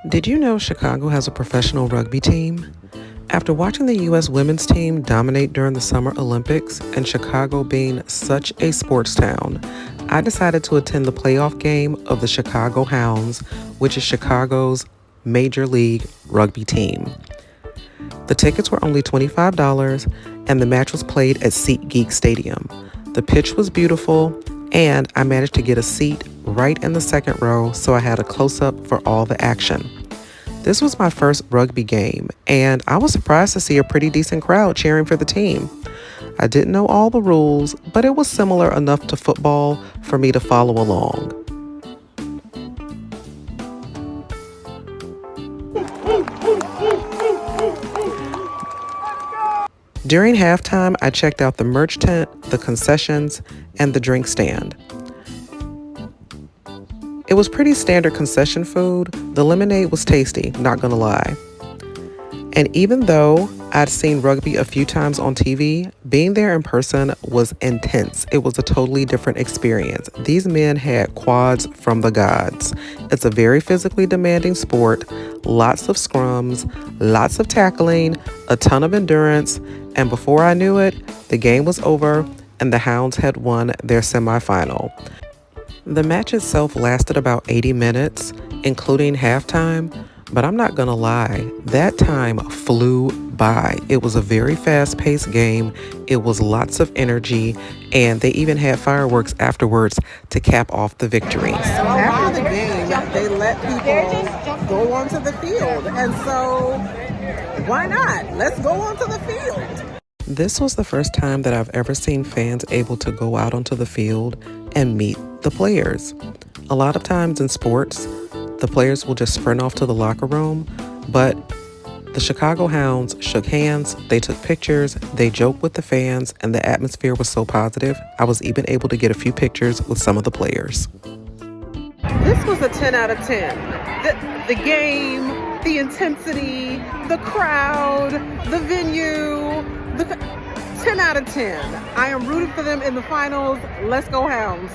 Did you know Chicago has a professional rugby team? After watching the U.S. women's team dominate during the Summer Olympics and Chicago being such a sports town, I decided to attend the playoff game of the Chicago Hounds, which is Chicago's Major League Rugby team. The tickets were only $25 and the match was played at SeatGeek Stadium. The pitch was beautiful and I managed to get a seat right in the second row, so I had a close-up for all the action. This was my first rugby game, and I was surprised to see a pretty decent crowd cheering for the team. I didn't know all the rules, but it was similar enough to football for me to follow along. During halftime, I checked out the merch tent, the concessions, and the drink stand. It was pretty standard concession food. The lemonade was tasty, not gonna lie. And even though I'd seen rugby a few times on TV, being there in person was intense. It was a totally different experience. These men had quads from the gods. It's a very physically demanding sport, lots of scrums, lots of tackling, a ton of endurance, and before I knew it, the game was over and the Hounds had won their semifinal. The match itself lasted about 80 minutes, including halftime, but I'm not gonna lie, that time flew by. It was a very fast-paced game, it was lots of energy, and they even had fireworks afterwards to cap off the victory. After the game, they let people go onto the field, and so why not? Let's go onto the field. This was the first time that I've ever seen fans able to go out onto the field and meet the players. A lot of times in sports, the players will just sprint off to the locker room, but the Chicago Hounds shook hands, they took pictures, they joked with the fans, and the atmosphere was so positive, I was even able to get a few pictures with some of the players. This was a 10 out of 10. The game, the intensity, the crowd, the venue, 10 out of 10. I am rooting for them in the finals. Let's go Hounds.